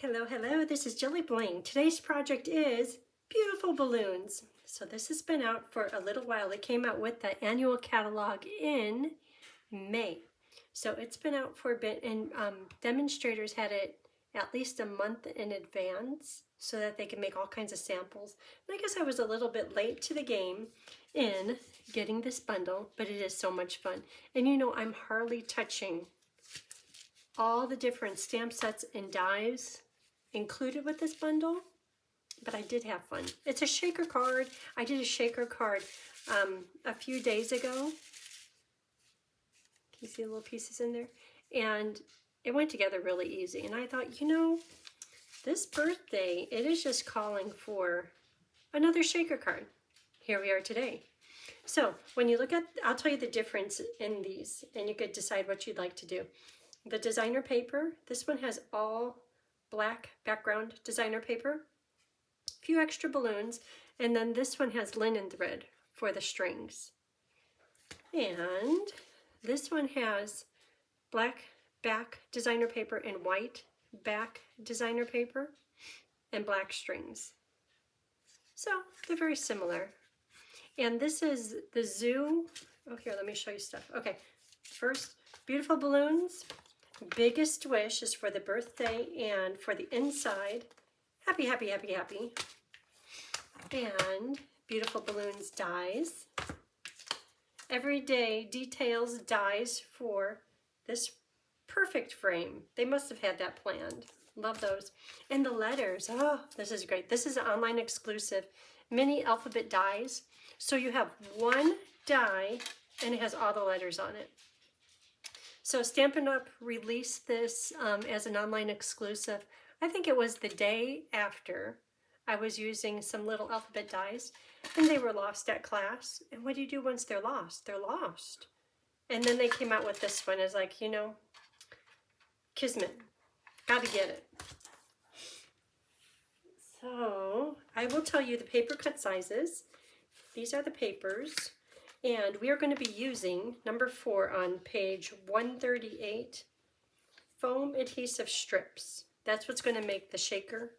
Hello, hello, this is JilliBling. Today's project is beautiful balloons. So this has been out for a little while. It came out with the annual catalog in May. So it's been out for a bit, and demonstrators had it at least a month in advance so that they could make all kinds of samples. And I guess I was a little bit late to the game in getting this bundle, but it is so much fun. And you know, I'm hardly touching all the different stamp sets and dies included with this bundle, but I did have fun. It's a shaker card. I did a shaker card a few days ago. Can you see the little pieces in there? And it went together really easy. And I thought, you know, this birthday, it is just calling for another shaker card. Here we are today. So when you look at, I'll tell you the difference in these, and you could decide what you'd like to do. The designer paper, this one has all black background designer paper, a few extra balloons, and then this one has linen thread for the strings. And this one has black back designer paper and white back designer paper and black strings. So they're very similar. And this is the zoo. Oh, here, let me show you stuff. Okay, first, beautiful balloons. Biggest wish is for the birthday and for the inside. Happy, happy, happy, happy. And beautiful balloons dies. Everyday details dies for this perfect frame. They must have had that planned. Love those. And the letters, oh, this is great. This is an online exclusive mini alphabet dies. So you have one die and it has all the letters on it. So Stampin' Up! Released this as an online exclusive. I think it was the day after I was using some little alphabet dies, and they were lost at class. And what do you do once they're lost? They're lost. And then they came out with this one as like, you know, kismet. Got to get it. So I will tell you the paper cut sizes. These are the papers. And we are going to be using number 4 on page 138, foam adhesive strips. That's what's going to make the shaker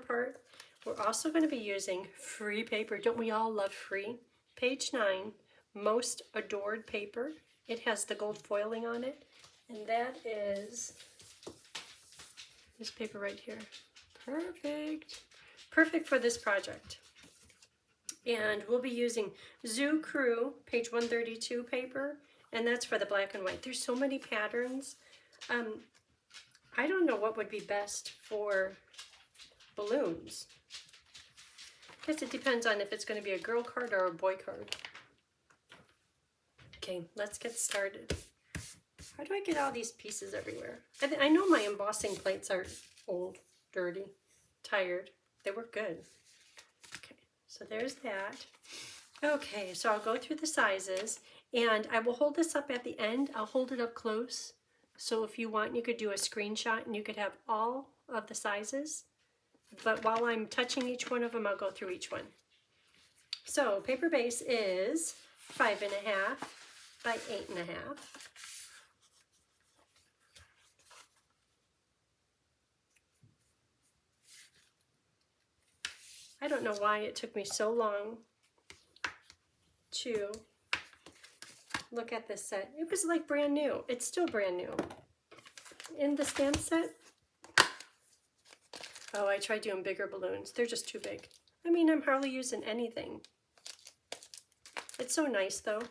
part. We're also going to be using free paper. Don't we all love free? Page 9, most adored paper. It has the gold foiling on it. And that is this paper right here. Perfect. Perfect for this project. And we'll be using Zoo Crew, page 132 paper, and that's for the black and white. There's so many patterns. I don't know what would be best for balloons. I guess it depends on if it's going to be a girl card or a boy card. Okay, let's get started. How do I get all these pieces everywhere? I know my embossing plates are old, dirty, tired. They work good. So there's that. Okay, so I'll go through the sizes, and I will hold this up at the end. I'll hold it up close. So if you want, you could do a screenshot and you could have all of the sizes. But while I'm touching each one of them, I'll go through each one. So paper base is 5.5 by 8.5. I don't know why it took me so long to look at this set. It was like brand new. It's still brand new. In the stamp set, oh, I tried doing bigger balloons. They're just too big. I mean, I'm hardly using anything. It's so nice though.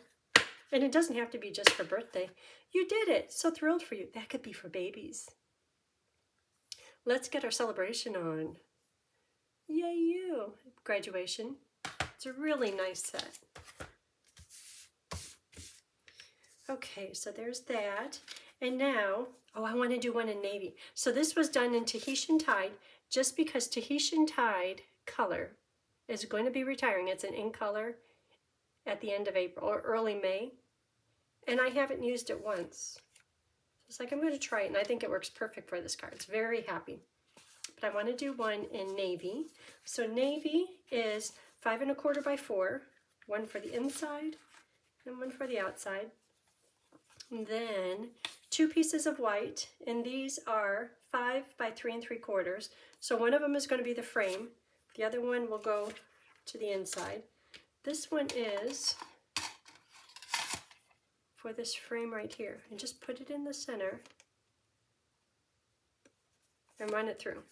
And it doesn't have to be just for birthday. You did it. So thrilled for you. That could be for babies. Let's get our celebration on. Yay you! Graduation. It's a really nice set. Okay, so there's that. And now, oh, I want to do one in navy. So this was done in Tahitian Tide, just because Tahitian Tide color is going to be retiring. It's an in color at the end of April or early May. And I haven't used it once. It's like I'm going to try it, and I think it works perfect for this card. It's very happy. But I want to do one in navy. So navy is 5 1/4 by 4, one for the inside and one for the outside. And then 2 pieces of white, and these are 5 by 3 3/4. So one of them is going to be the frame. The other one will go to the inside. This one is for this frame right here. And just put it in the center and run it through.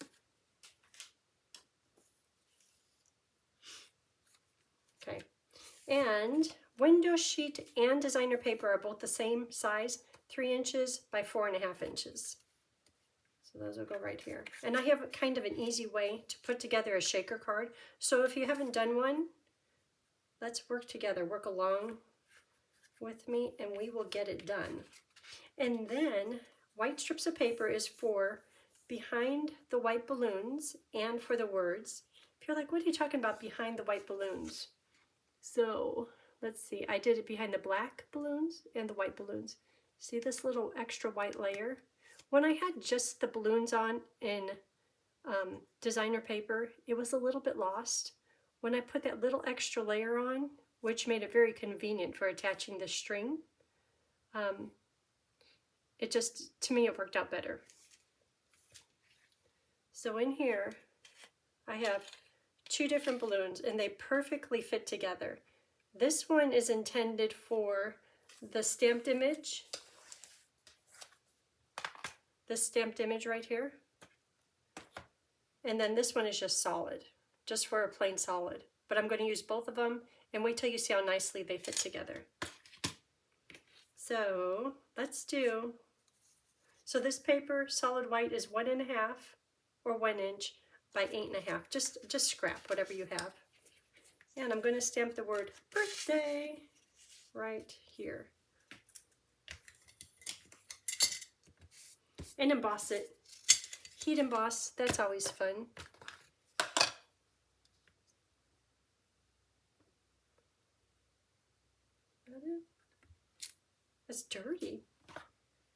Okay, and window sheet and designer paper are both the same size, 3 inches by 4.5 inches. So those will go right here. And I have kind of an easy way to put together a shaker card. So if you haven't done one, let's work together, work along with me, and we will get it done. And then white strips of paper is for behind the white balloons and for the words. If you're like, what are you talking about behind the white balloons? So let's see, I did it behind the black balloons and the white balloons. See this little extra white layer? When I had just the balloons on in designer paper, it was a little bit lost. When I put that little extra layer on, which made it very convenient for attaching the string, it just, to me, it worked out better. So in here, I have 2 different balloons, and they perfectly fit together. This one is intended for the stamped image. This stamped image right here. And then this one is just solid, just for a plain solid. But I'm going to use both of them, and wait till you see how nicely they fit together. So let's do, so this paper, solid white, is 1.5 or 1 inch by 8.5. Just scrap whatever you have. And I'm going to stamp the word birthday right here. And emboss it. Heat emboss, that's always fun. It's dirty.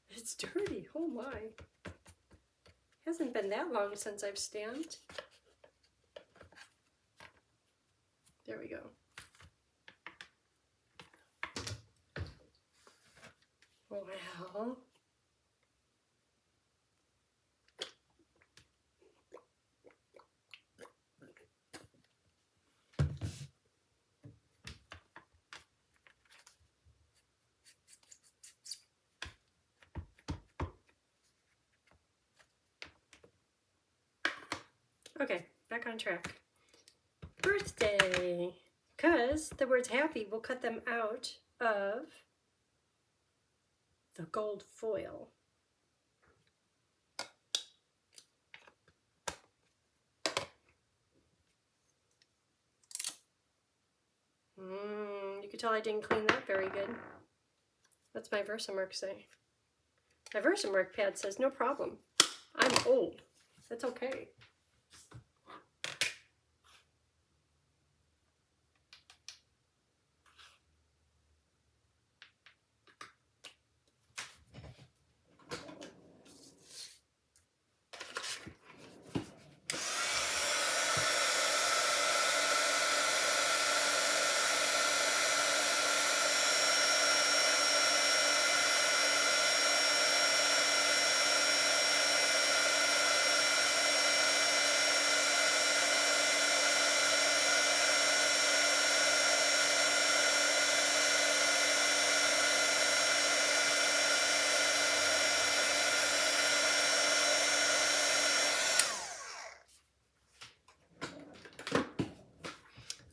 It's dirty, oh my. Hasn't been that long since I've stamped. There we go. Wow. Okay, back on track. Birthday, because the words happy, we'll cut them out of the gold foil. You can tell I didn't clean that very good. What's my Versamark say? My Versamark pad says, no problem. I'm old. That's okay.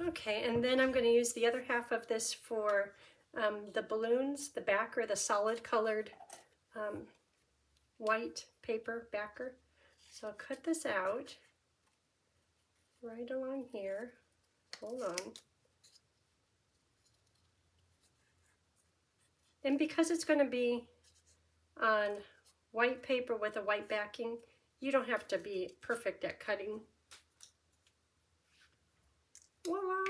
Okay, and then I'm going to use the other half of this for the balloons, the backer, the solid colored white paper backer. So I'll cut this out right along here. Hold on. And because it's going to be on white paper with a white backing, you don't have to be perfect at cutting. Voila!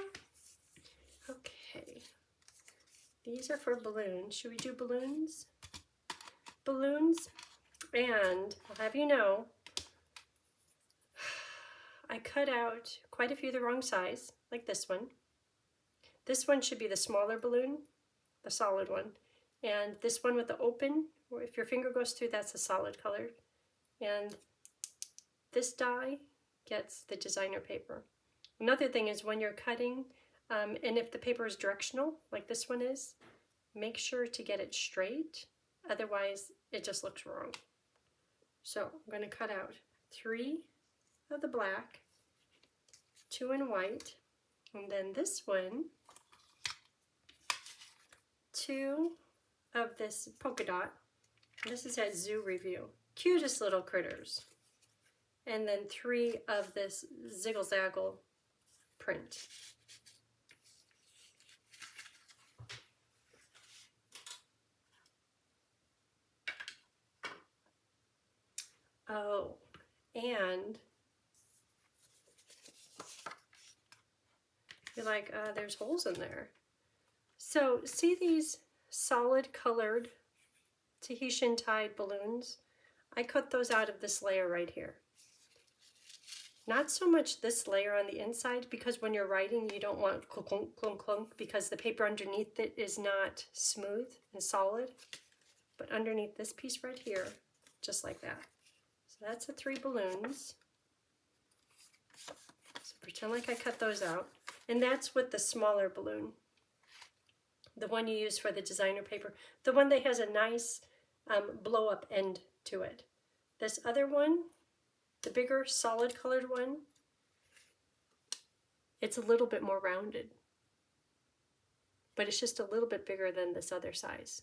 Okay, these are for balloons. Should we do balloons? Balloons, and I'll have you know, I cut out quite a few the wrong size, like this one. This one should be the smaller balloon, the solid one, and this one with the open if your finger goes through, that's a solid color. And this die gets the designer paper. Another thing is when you're cutting, and if the paper is directional, like this one is, make sure to get it straight. Otherwise, it just looks wrong. So I'm going to cut out 3 of the black, 2 in white, and then this one, 2 of this polka dot. This is at Zoo Review. Cutest little critters. And then 3 of this Ziggle Zaggle print. Oh, and you're like, there's holes in there. So see these solid colored Tahitian tied balloons? I cut those out of this layer right here. Not so much this layer on the inside, because when you're writing you don't want clunk, clunk, clunk, clunk, because the paper underneath it is not smooth and solid. But underneath this piece right here, just like that. So that's the 3 balloons. So pretend like I cut those out. And that's with the smaller balloon. The one you use for the designer paper. The one that has a nice blow up end to it. This other one, the bigger solid colored one, it's a little bit more rounded. But it's just a little bit bigger than this other size.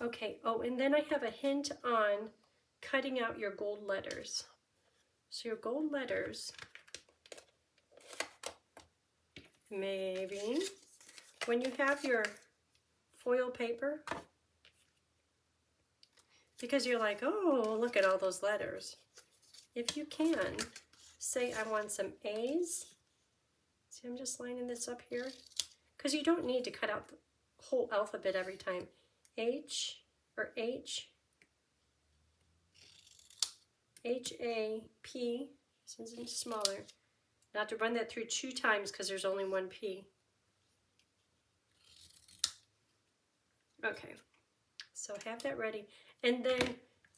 Okay, oh, and then I have a hint on cutting out your gold letters. So your gold letters, maybe when you have your foil paper, because you're like, oh, look at all those letters. If you can, say I want some A's. See, I'm just lining this up here. Because you don't need to cut out the whole alphabet every time. H or H, H-A-P, this is smaller. Not to run that through 2 times because there's only 1 P. Okay, so have that ready. And then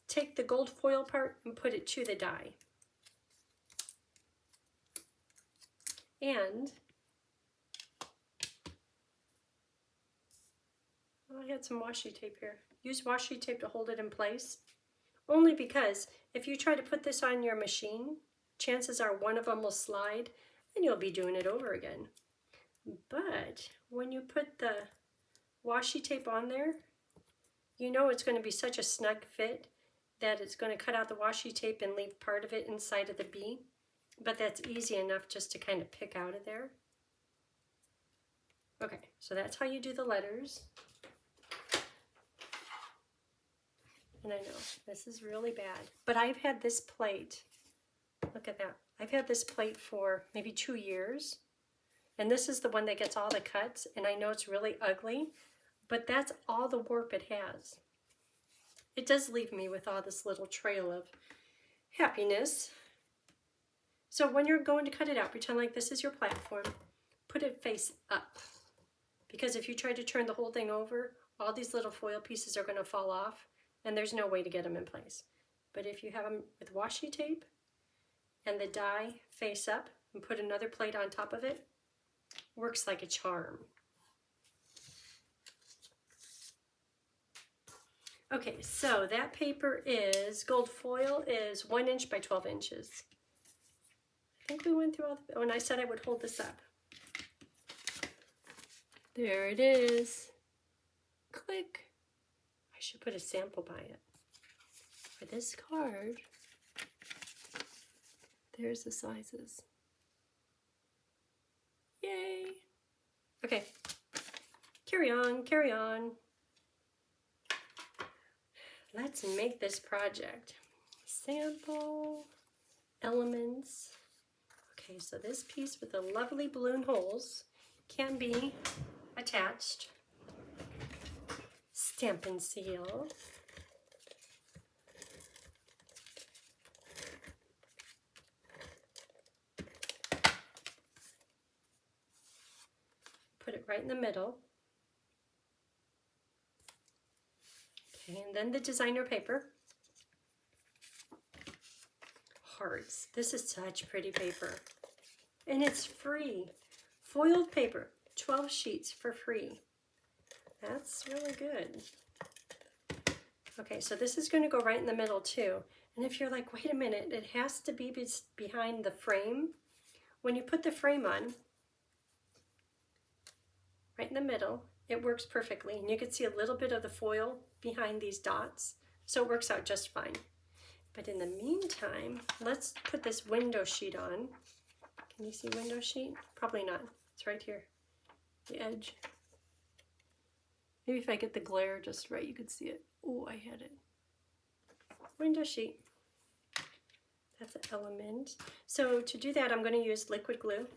take the gold foil part and put it to the die. And I had some washi tape here. Use washi tape to hold it in place. Only because if you try to put this on your machine, chances are one of them will slide and you'll be doing it over again. But when you put the washi tape on there, you know it's going to be such a snug fit that it's going to cut out the washi tape and leave part of it inside of the B. But that's easy enough just to kind of pick out of there. Okay, so that's how you do the letters. And I know, this is really bad. But I've had this plate, look at that. I've had this plate for maybe 2 years. And this is the one that gets all the cuts. And I know it's really ugly, but that's all the warp it has. It does leave me with all this little trail of happiness. So when you're going to cut it out, pretend like this is your platform. Put it face up. Because if you try to turn the whole thing over, all these little foil pieces are going to fall off. And there's no way to get them in place. But if you have them with washi tape and the die face up and put another plate on top of it, works like a charm. Okay, so that paper is, gold foil is 1 inch by 12 inches. I think we went through all the, when I said I would hold this up. There it is. Click. I should put a sample by it. For this card, there's the sizes. Yay! Okay, carry on, carry on. Let's make this project. Sample, elements. Okay, so this piece with the lovely balloon holes can be attached. Stampin' seal. Put it right in the middle. And then the designer paper. Hearts. This is such pretty paper. And it's free. Foiled paper, 12 sheets for free. That's really good. Okay, so this is going to go right in the middle too. And if you're like, wait a minute, it has to be behind the frame. When you put the frame on, right in the middle, it works perfectly. And you can see a little bit of the foil behind these dots. So it works out just fine. But in the meantime, let's put this window sheet on. Can you see window sheet? Probably not. It's right here, the edge. Maybe if I get the glare just right, you could see it. Oh, I had it. Window sheet. That's an element. So to do that, I'm going to use liquid glue,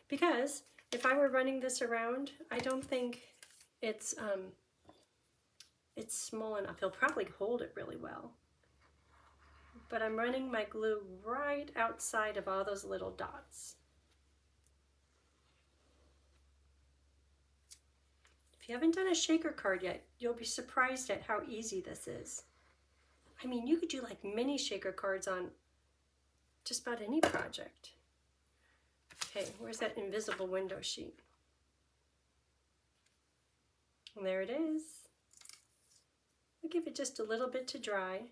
because if I were running this around, I don't think it's small enough. It'll probably hold it really well. But I'm running my glue right outside of all those little dots. If you haven't done a shaker card yet, you'll be surprised at how easy this is. I mean, you could do like mini shaker cards on just about any project. Okay, where's that invisible window sheet? And there it is. I'll give it just a little bit to dry.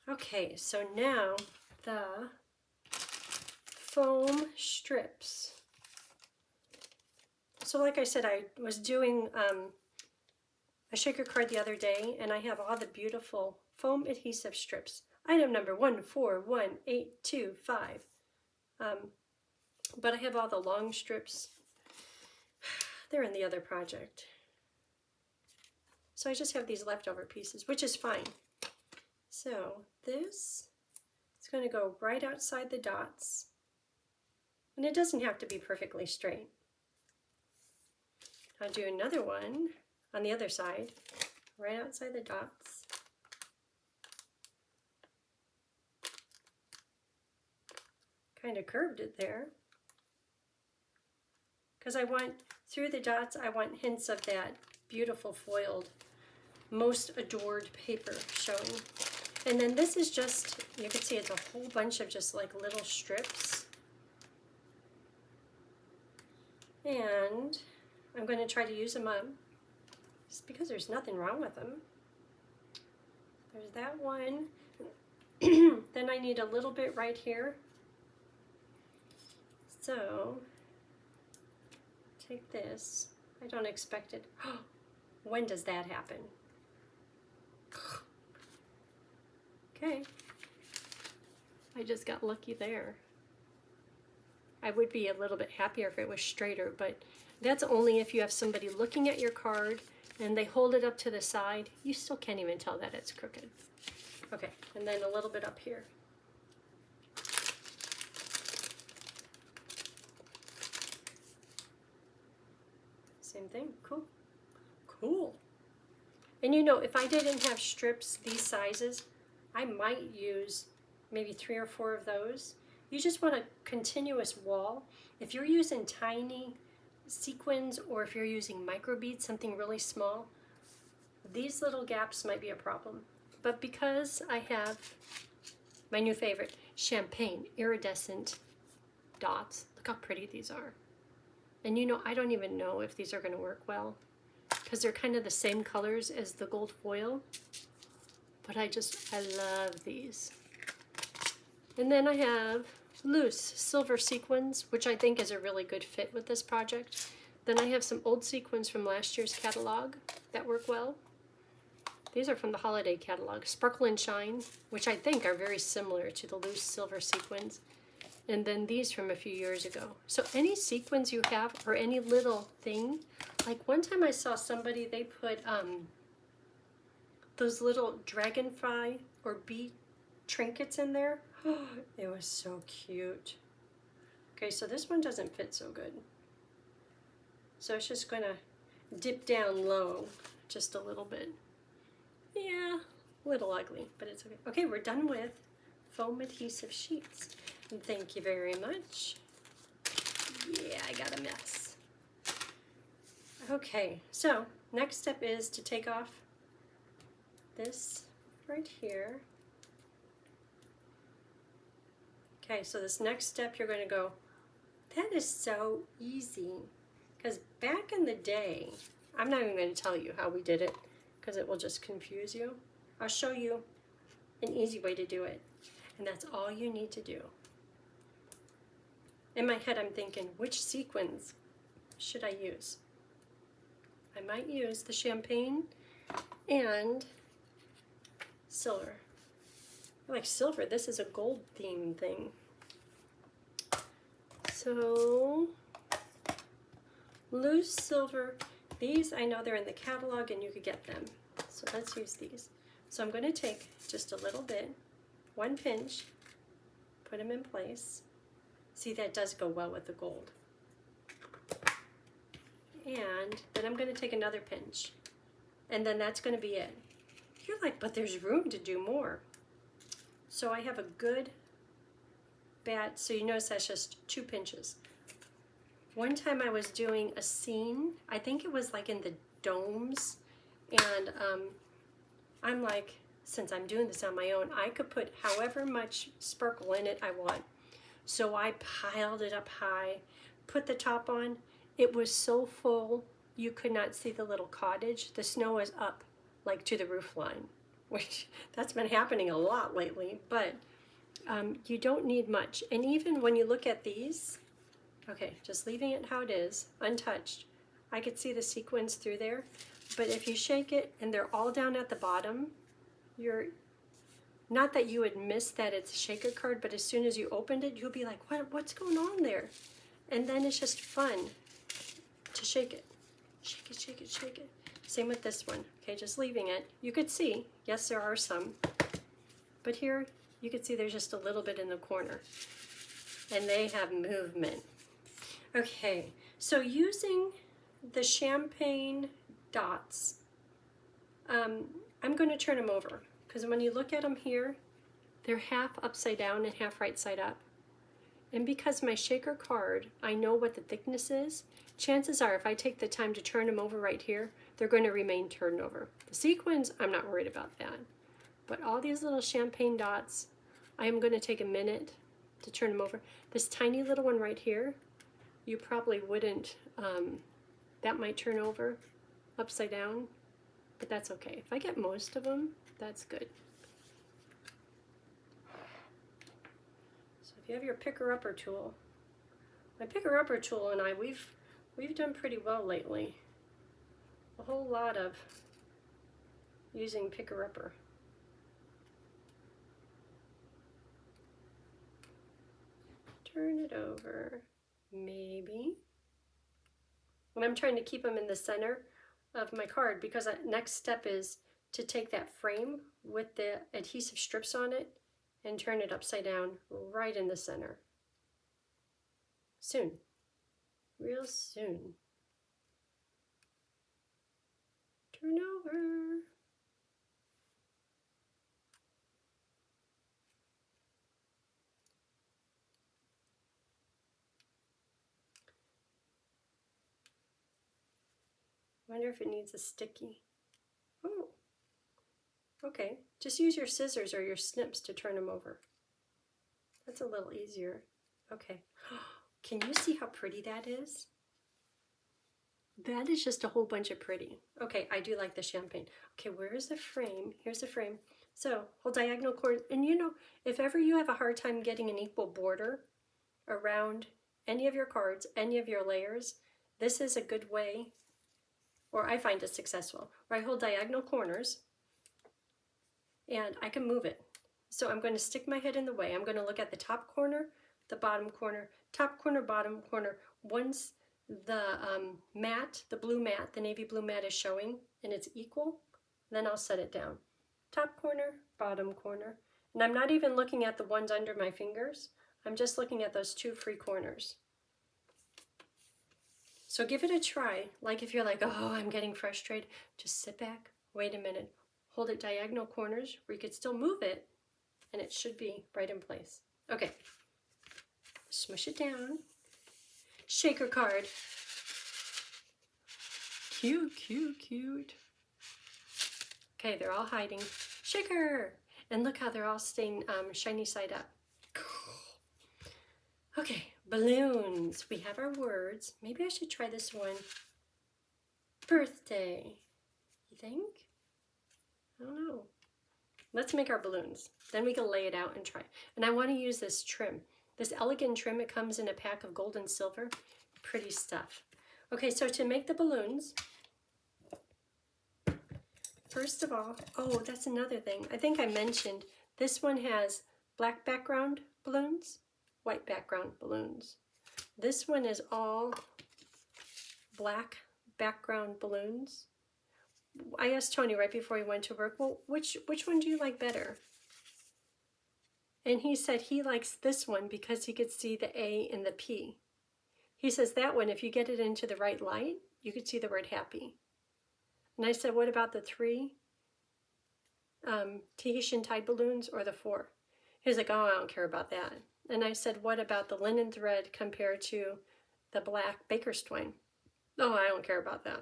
Okay, so now the foam strips. So like I said, I was doing a shaker card the other day, and I have all the beautiful foam adhesive strips. Item number 141825. But I have all the long strips. They're in the other project. So I just have these leftover pieces, which is fine. So this is going to go right outside the dots. And it doesn't have to be perfectly straight. I'll do another one on the other side, right outside the dots. Kind of curved it there. Because I want, through the dots, I want hints of that beautiful foiled, most adored paper showing. And then this is just, you can see it's a whole bunch of just like little strips. And I'm going to try to use them up, just because there's nothing wrong with them. There's that one. Then I need a little bit right here. So, take this. I don't expect it. When does that happen? Okay. I just got lucky there. I would be a little bit happier if it was straighter, but that's only if you have somebody looking at your card and they hold it up to the side. You still can't even tell that it's crooked. Okay, and then a little bit up here. Same thing. Cool. Cool. And you know, if I didn't have strips these sizes, I might use maybe 3 or 4 of those. You just want a continuous wall. If you're using tiny sequins, or if you're using microbeads, something really small, these little gaps might be a problem. But because I have my new favorite, champagne iridescent dots, look how pretty these are. And you know, I don't even know if these are going to work well, because they're kind of the same colors as the gold foil. But I love these. And then I have loose silver sequins, which I think is a really good fit with this project. Then I have some old sequins from last year's catalog that work well. These are from the holiday catalog, Sparkle and Shine, which I think are very similar to the loose silver sequins. And then these from a few years ago. So any sequins you have, or any little thing, like one time I saw somebody, they put those little dragonfly or bee trinkets in there. Oh, it was so cute. Okay, so this one doesn't fit so good. So it's just gonna dip down low just a little bit. Yeah, a little ugly, but it's okay. Okay, we're done with foam adhesive sheets. And thank you very much. Yeah, I got a mess. Okay, so next step is to take off this right here. Okay, so this next step you're going to go, that is so easy. Because back in the day, I'm not even going to tell you how we did it because it will just confuse you. I'll show you an easy way to do it. And that's all you need to do. In my head, I'm thinking, which sequins should I use? I might use the champagne and silver. I like silver. This is a gold theme thing. So, loose silver. These, I know they're in the catalog and you could get them. So let's use these. So I'm going to take just a little bit, one pinch, put them in place. See, that does go well with the gold. And then I'm going to take another pinch. And then that's going to be it. You're like, but there's room to do more. So I have a good bat, so you notice that's just 2 pinches. One time I was doing a scene, I think it was like in the domes, and I'm like, since I'm doing this on my own, I could put however much sparkle in it I want. So I piled it up high, put the top on. It was so full, you could not see the little cottage. The snow was up like to the roof line, which that's been happening a lot lately, but you don't need much. And even when you look at these, okay, just leaving it how it is, untouched, I could see the sequins through there. But if you shake it and they're all down at the bottom, you're, not that you would miss that it's a shaker card, but as soon as you opened it, you'll be like, what's going on there? And then it's just fun to shake it. Shake it, shake it, shake it. Same with this one. Okay, just leaving it. You could see, yes, there are some, but here you can see there's just a little bit in the corner, and they have movement. Okay, so using the champagne dots, I'm going to turn them over, because when you look at them here, they're half upside down and half right side up. And because my shaker card, I know what the thickness is, chances are if I take the time to turn them over right here, they're going to remain turned over. The sequins, I'm not worried about that. But all these little champagne dots, I am going to take a minute to turn them over. This tiny little one right here, you probably wouldn't, that might turn over upside down, but that's okay. If I get most of them, that's good. So if you have your picker-upper tool, my picker-upper tool and I, we've done pretty well lately. A whole lot of using picker-upper. Turn it over, maybe. And I'm trying to keep them in the center of my card because that next step is to take that frame with the adhesive strips on it and turn it upside down right in the center. Soon, real soon. Turn over. Wonder if it needs a sticky. Oh, okay. Just use your scissors or your snips to turn them over. That's a little easier. Okay. Can you see how pretty that is? That is just a whole bunch of pretty. Okay, I do like the champagne. Okay, where is the frame? Here's the frame. So, whole diagonal cord. And you know, if ever you have a hard time getting an equal border around any of your cards, any of your layers, this is a good way, or I find it successful, where I hold diagonal corners and I can move it. So I'm going to stick my head in the way. I'm going to look at the top corner, the bottom corner, top corner, bottom corner. Once the mat, the blue mat, the navy blue mat is showing and it's equal, then I'll set it down. Top corner, bottom corner. And I'm not even looking at the ones under my fingers. I'm just looking at those 2 free corners. So give it a try. Like if you're like, oh, I'm getting frustrated, just sit back, wait a minute, hold it diagonal corners where you could still move it and it should be right in place. Okay, smush it down. Shaker card. Cute, cute, cute. Okay, they're all hiding. Shaker! And look how they're all staying shiny side up. Okay, balloons. We have our words. Maybe I should try this one. Birthday. You think? I don't know. Let's make our balloons. Then we can lay it out and try. And I want to use this trim. This elegant trim, it comes in a pack of gold and silver. Pretty stuff. Okay, so to make the balloons, first of all, oh, that's another thing. I think I mentioned this one has black background balloons, white background balloons. This one is all black background balloons. I asked Tony right before he went to work, well, which one do you like better? And he said he likes this one because he could see the A and the P. He says that one, if you get it into the right light, you could see the word happy. And I said, what about the 3 Tahitian tide balloons or the 4? He was like, oh, I don't care about that. And I said, what about the linen thread compared to the black baker's twine? Oh, I don't care about that.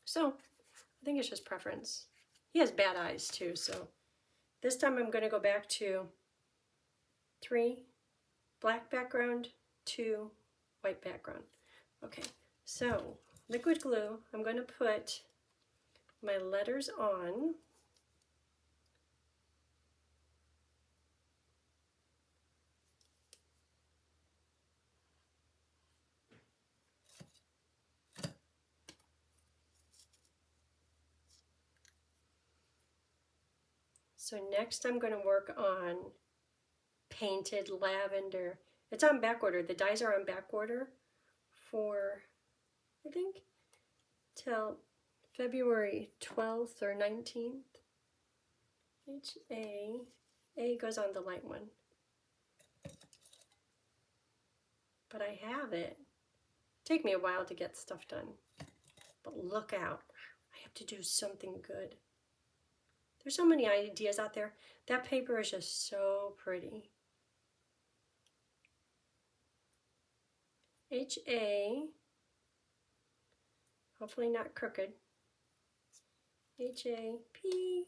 So I think it's just preference. He has bad eyes too, so this time I'm going to go back to 3 black background, 2 white background. Okay, so liquid glue, I'm going to put my letters on. So next I'm going to work on painted lavender. It's on back order. The dies are on back order for, I think, till February 12th or 19th. A goes on the light one. But I have it. Take me a while to get stuff done. But look out. I have to do something good. There's so many ideas out there. That paper is just so pretty. H-A, hopefully not crooked. H-A-P.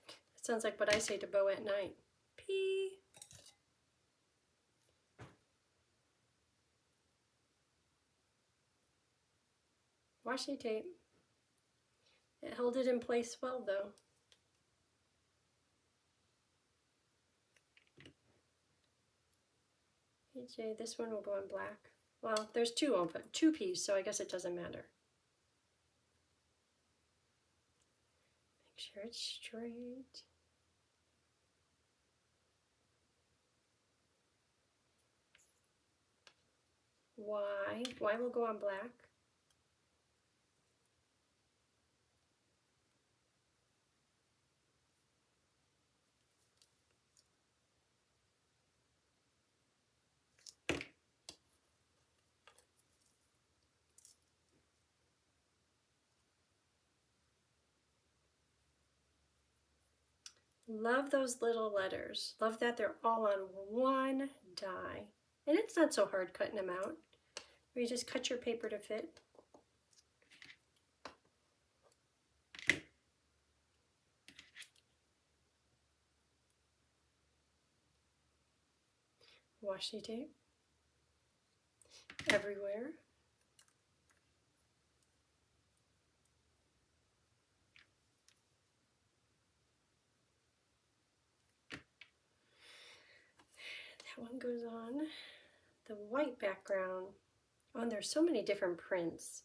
That sounds like what I say to Bo at night. P. Washi tape. It held it in place well though. HA, this one will go in black. Well, there's 2 open, 2 P's, so I guess it doesn't matter. Make sure it's straight. Y will go on black. Love those little letters. Love that they're all on one die. And it's not so hard cutting them out. You just cut your paper to fit. Washi tape everywhere. That one goes on the white background. Oh, and there's so many different prints.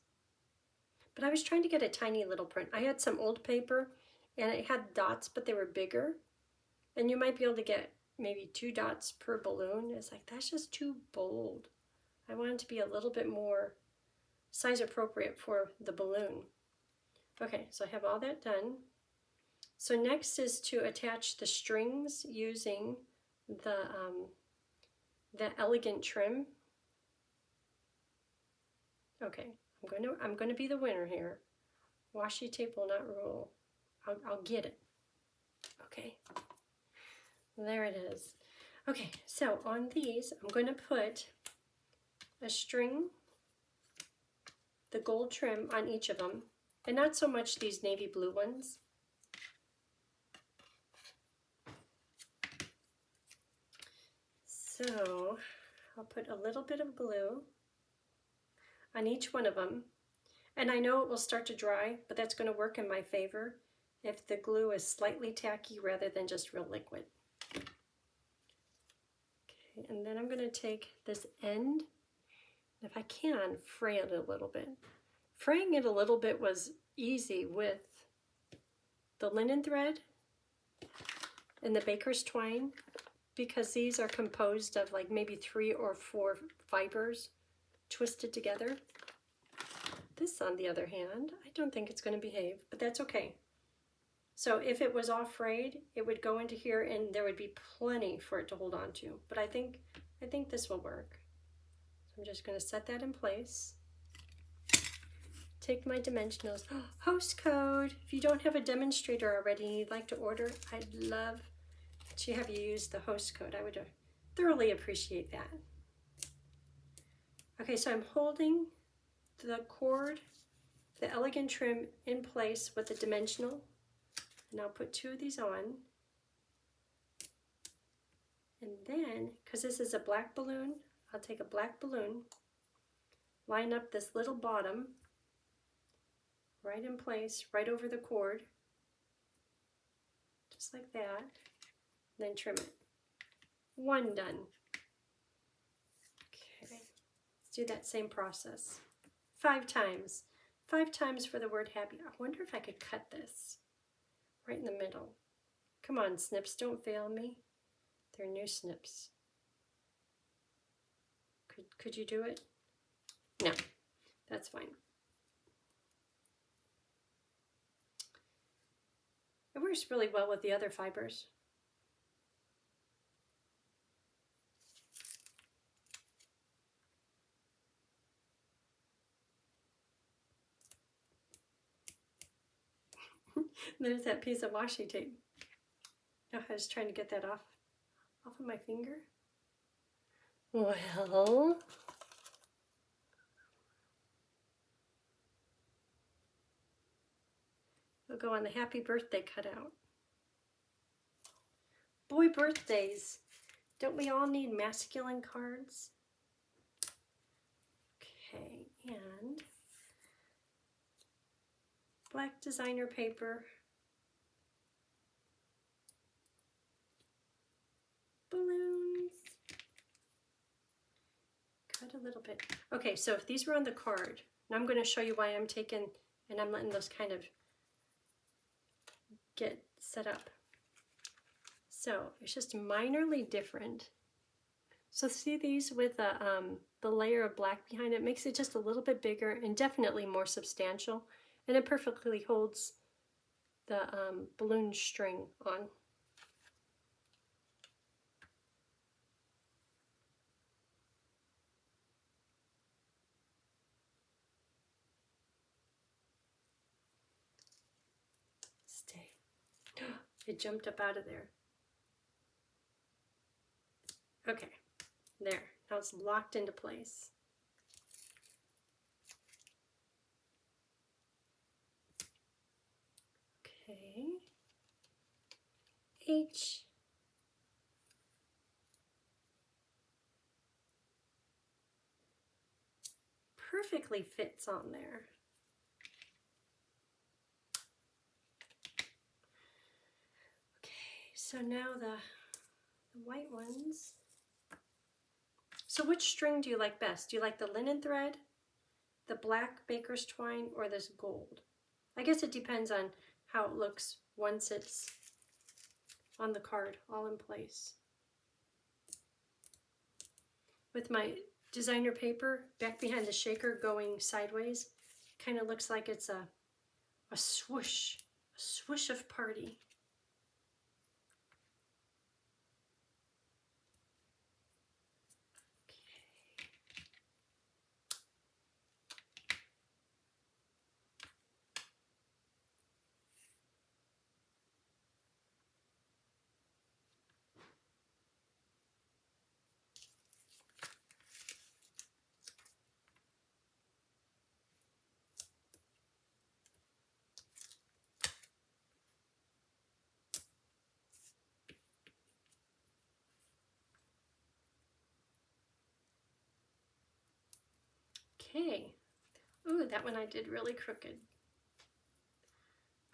But I was trying to get a tiny little print. I had some old paper and it had dots, but they were bigger. And you might be able to get maybe 2 dots per balloon. It's like, that's just too bold. I want it to be a little bit more size appropriate for the balloon. Okay, so I have all that done. So next is to attach the strings using the elegant trim. Okay, I'm going to be the winner here. Washi tape will not rule. I'll get it. Okay, there it is. Okay, so on these, I'm going to put a string the gold trim on each of them, and not so much these navy blue ones. So I'll put a little bit of glue on each one of them. And I know it will start to dry, but that's going to work in my favor if the glue is slightly tacky rather than just real liquid. Okay, and then I'm going to take this end, if I can, fray it a little bit. Fraying it a little bit was easy with the linen thread and the baker's twine, because these are composed of like maybe 3 or 4 fibers twisted together. This, on the other hand, I don't think it's going to behave, but that's okay. So if it was all frayed, it would go into here and there would be plenty for it to hold on to. But I think this will work. So I'm just going to set that in place. Take my dimensionals. Host code. If you don't have a demonstrator already and you'd like to order, I'd love to have you use the host code. I would thoroughly appreciate that. Okay, so I'm holding the cord, the elegant trim in place with the dimensional. And I'll put 2 of these on. And then, because this is a black balloon, I'll take a black balloon, line up this little bottom right in place, right over the cord, just like that, and then trim it. 1 done. Okay, let's do that same process 5 times. 5 times for the word happy. I wonder if I could cut this right in the middle. Come on, snips, don't fail me. They're new snips. Could you do it? No, that's fine. It works really well with the other fibers. There's that piece of washi tape. Oh, I was trying to get that off of my finger. Well, we'll go on the happy birthday cutout. Boy birthdays. Don't we all need masculine cards? Okay, and black designer paper. Balloons. Cut a little bit. Okay, so if these were on the card, and I'm going to show you why I'm taking, and I'm letting those kind of get set up. So it's just minorly different. So see these with the layer of black behind it, makes it just a little bit bigger and definitely more substantial, and it perfectly holds the balloon string on. Stay. It jumped up out of there. Okay, there. Now it's locked into place. Okay. H. Perfectly fits on there. Okay, so now the white ones. So which string do you like best? Do you like the linen thread, the black baker's twine, or this gold? I guess it depends on how it looks once it's on the card, all in place. With my designer paper back behind the shaker going sideways, kind of looks like it's a swoosh of party. Okay. Ooh, that one I did really crooked.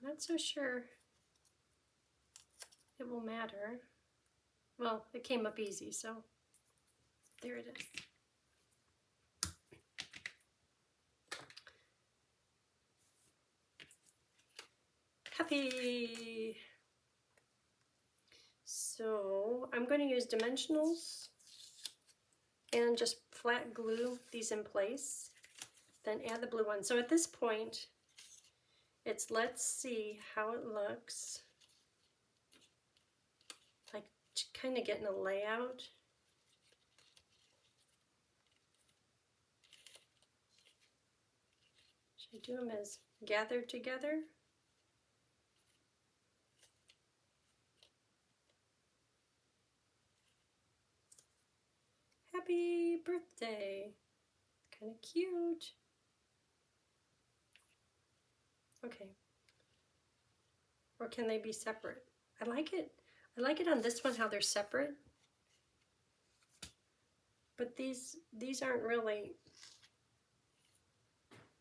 Not so sure it will matter. Well, it came up easy, so there it is. Happy! So I'm going to use dimensionals and just flat glue these in place, then add the blue one. So at this point, it's let's see how it looks. Like kind of getting a layout. Should I do them as gathered together? Happy birthday! Kind of cute. Okay. Or can they be separate? I like it. I like it on this one how they're separate. But these aren't really,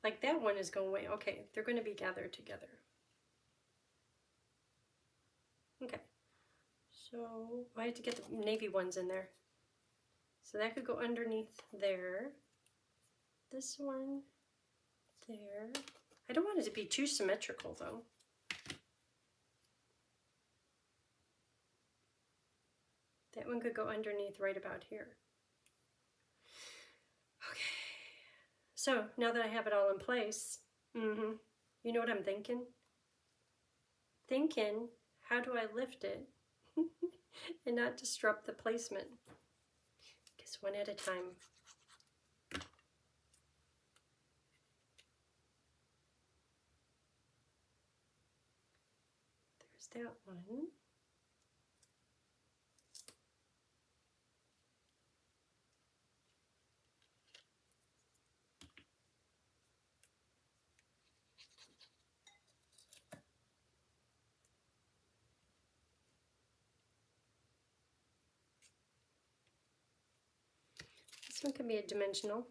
like that one is going away. Okay, they're going to be gathered together. Okay. So I have to get the navy ones in there. So that could go underneath there. This one there. I don't want it to be too symmetrical though. That one could go underneath right about here. Okay. So now that I have it all in place, you know what I'm thinking? Thinking, how do I lift it and not disrupt the placement? Just one at a time. There's that one. This one can be a dimensional.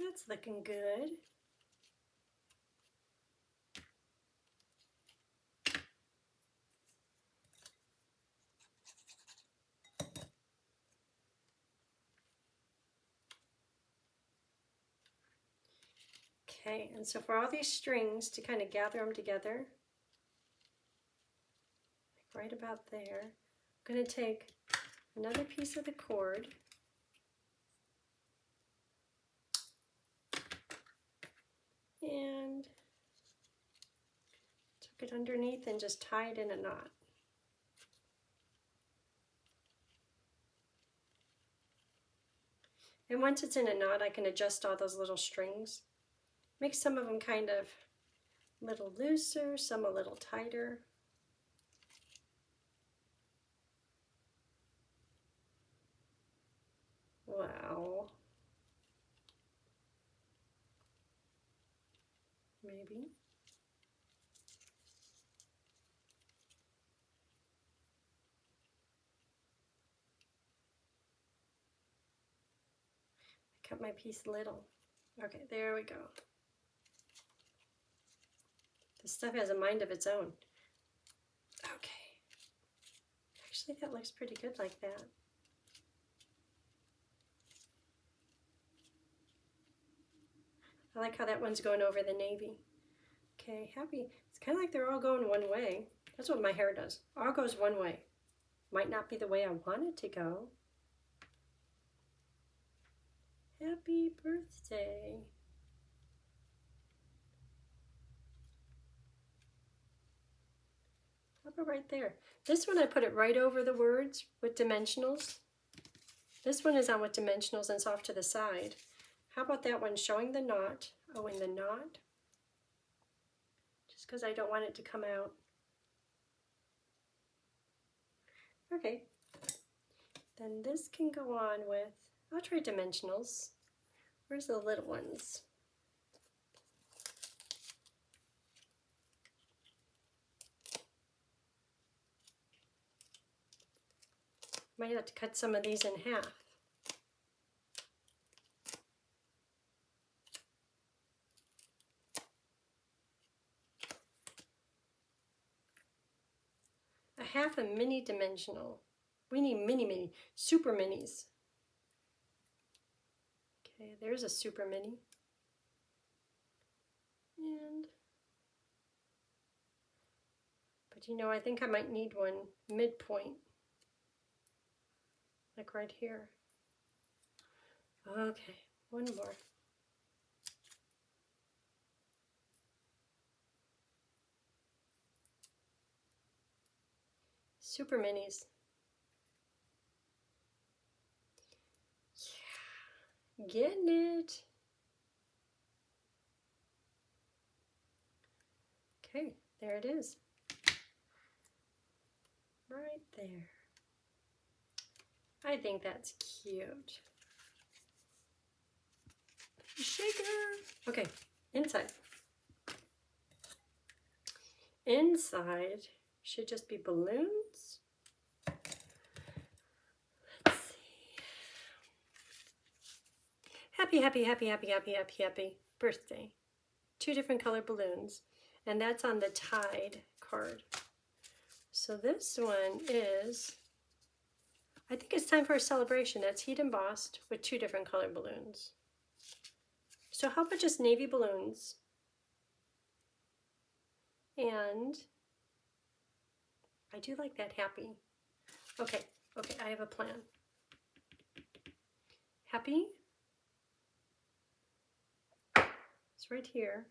That's looking good. Okay, and so for all these strings to kind of gather them together, like right about there, I'm going to take another piece of the cord and tuck it underneath and just tie it in a knot. And once it's in a knot, I can adjust all those little strings. Make some of them kind of a little looser, some a little tighter. Wow. Maybe. I cut my piece little. Okay, there we go. This stuff has a mind of its own. Okay. Actually, that looks pretty good like that. I like how that one's going over the navy. Okay, happy. It's kind of like they're all going one way. That's what my hair does. All goes one way. Might not be the way I want it to go. Happy birthday. How about right there? This one I put it right over the words with dimensionals. This one is on with dimensionals and it's off to the side. How about that one showing the knot? Oh, and the knot. Just because I don't want it to come out. Okay. Then this can go on with, I'll try dimensionals. Where's the little ones? Might have to cut some of these in half. A half a mini dimensional. We need mini, super minis. Okay, there's a super mini. But you know, I think I might need one midpoint. Like right here. Okay, one more. Super minis. Yeah, getting it. Okay, there it is. Right there. I think that's cute. Shaker. Okay, inside. Inside should just be balloons. Let's see. Happy birthday. 2 different color balloons. And that's on the Tide card. So this one is, I think it's time for a celebration. That's heat embossed with 2 different color balloons. So how about just navy balloons? And I do like that happy. Okay, I have a plan. Happy. It's right here.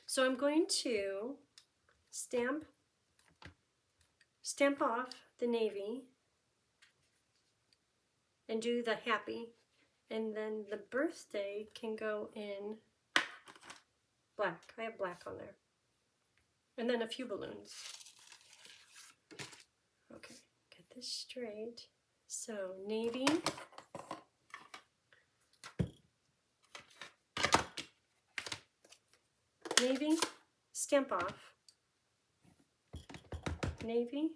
So I'm going to stamp off the navy and do the happy, and then the birthday can go in black. I have black on there. And then a few balloons. Okay, get this straight. So navy, navy, stamp off, navy,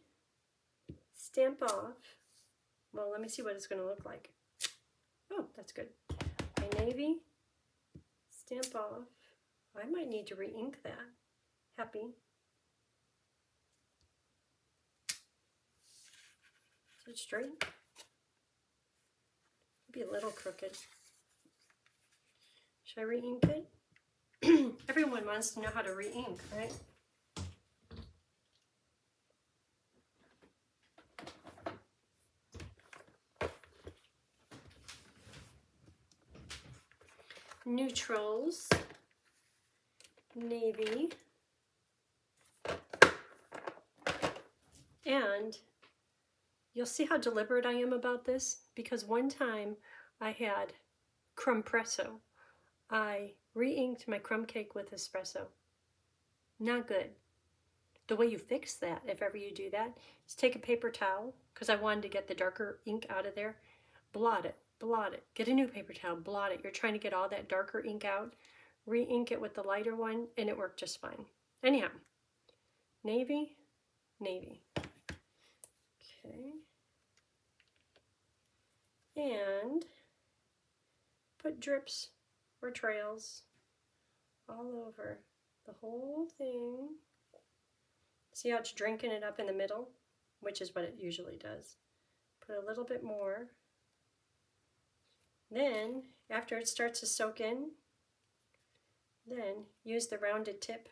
stamp off. Well, let me see what it's going to look like. Oh, that's good. Okay, navy, stamp off. I might need to re-ink that. Happy. Is it straight? Maybe a little crooked. Should I re-ink it? Everyone wants to know how to re-ink, right? Neutrals, navy, and you'll see how deliberate I am about this, because one time I had crumpresso. I re-inked my crumb cake with espresso. Not good. The way you fix that, if ever you do that, is take a paper towel, because I wanted to get the darker ink out of there, blot it. Get a new paper towel, blot it. You're trying to get all that darker ink out, re-ink it with the lighter one, and it worked just fine. Anyhow, navy, navy. Okay. And put drips or trails all over the whole thing. See how it's drinking it up in the middle, which is what it usually does. Put a little bit more. Then, after it starts to soak in, then use the rounded tip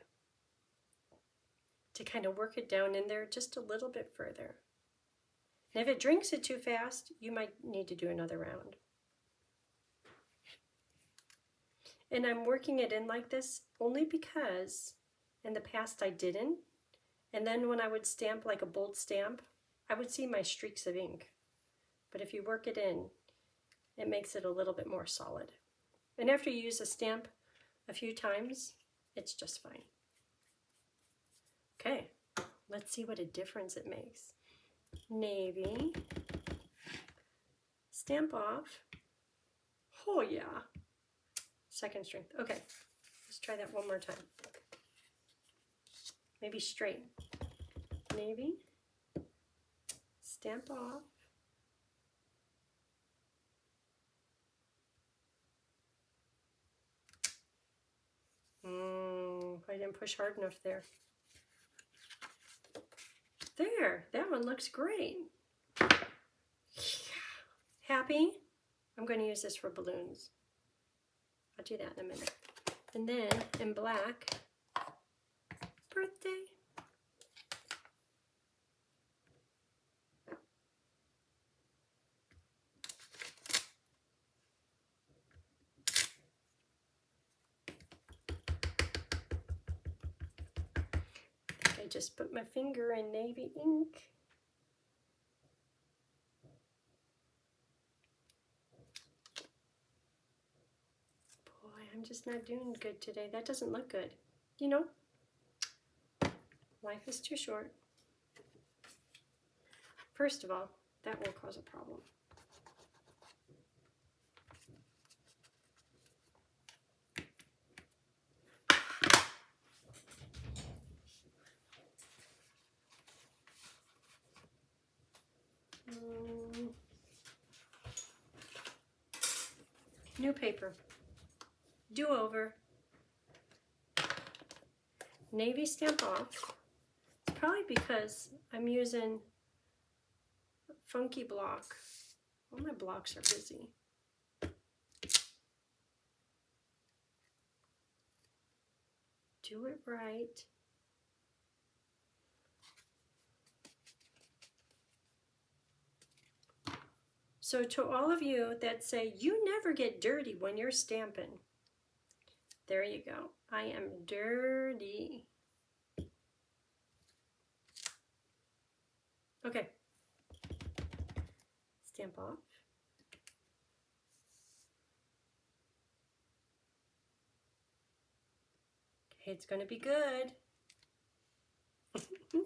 to kind of work it down in there just a little bit further. And if it drinks it too fast, you might need to do another round. And I'm working it in like this only because in the past I didn't. And then when I would stamp like a bold stamp, I would see my streaks of ink. But if you work it in, it makes it a little bit more solid. And after you use a stamp a few times, it's just fine. Okay, let's see what a difference it makes. Navy, stamp off. Oh yeah. Second strength. Okay, let's try that one more time. Maybe straight. Navy, stamp off. I didn't push hard enough there. There, that one looks great. Happy? I'm going to use this for balloons. I'll do that in a minute. And then in black, birthday. I just put my finger in navy ink. Boy, I'm just not doing good today. That doesn't look good. You know, life is too short. First of all, that will cause a problem. New paper. Do over. Navy stamp off. It's probably because I'm using a funky block. All my blocks are busy. Do it right. So to all of you that say you never get dirty when you're stamping, there you go. I am dirty. Okay. Stamp off. Okay, it's going to be good.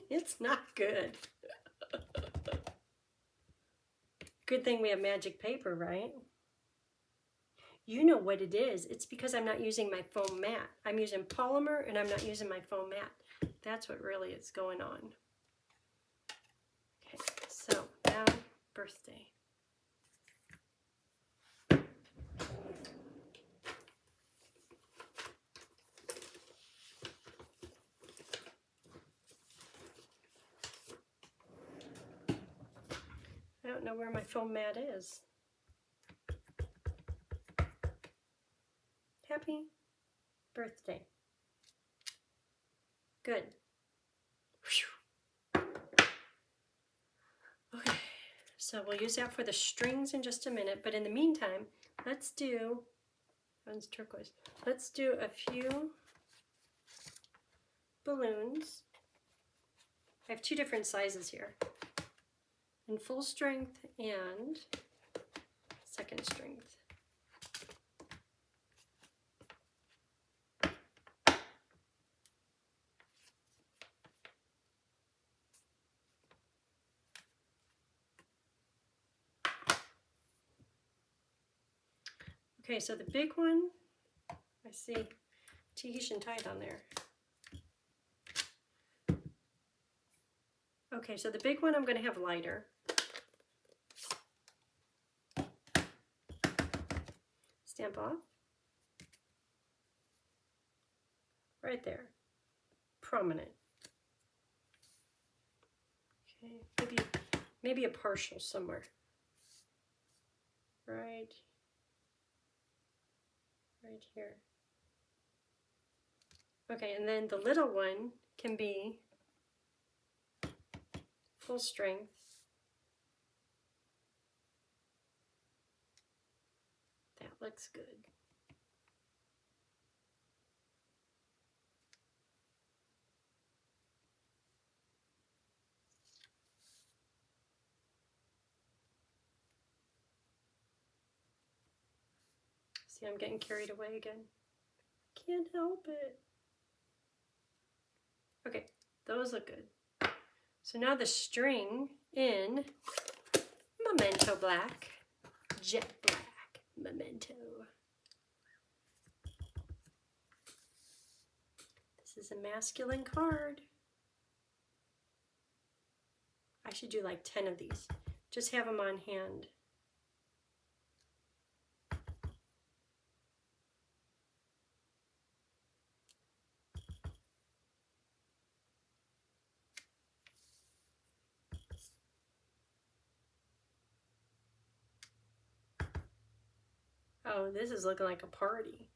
It's not good. Good thing we have magic paper, right? You know what it is. It's because I'm not using my foam mat. I'm using polymer and I'm not using my foam mat. That's what really is going on. Okay, so now birthday. I don't know where my foam mat is. Happy birthday. Good. Okay, so we'll use that for the strings in just a minute, but in the meantime, let's do, one's turquoise, let's do a few balloons. I have two different sizes here, in full strength and second strength. Okay, so the big one, I see Tahitian tide on there. Okay, so the big one I'm going to have lighter. Stamp off. Right there. Prominent. Okay, maybe a partial somewhere. right here. Okay, and then the little one can be full strength. That looks good. See, I'm getting carried away again. Can't help it. Okay, those look good. So now the string in Memento Black, Jet Black, Memento. This is a masculine card. I should do like 10 of these. Just have them on hand. Oh, this is looking like a party.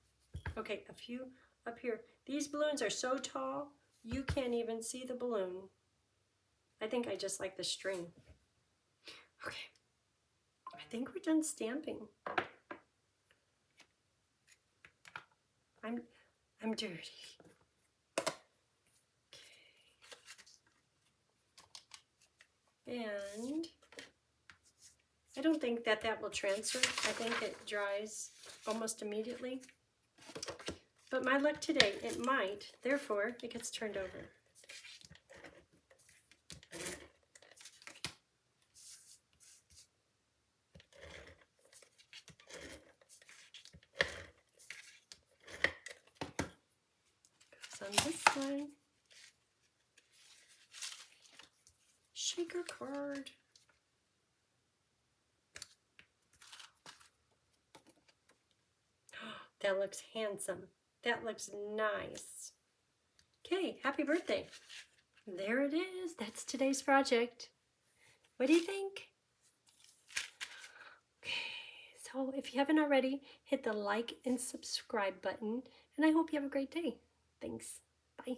Okay, a few up here. These balloons are so tall, you can't even see the balloon. I think I just like the string. Okay, I think we're done stamping. I'm dirty. Okay. And I don't think that will transfer. I think it dries almost immediately. But my luck today, it might. Therefore, it gets turned over. Goes on this side. Shaker card. That looks handsome. That looks nice. Okay, happy birthday. There it is. That's today's project. What do you think? Okay, so if you haven't already, hit the like and subscribe button, and I hope you have a great day. Thanks. Bye.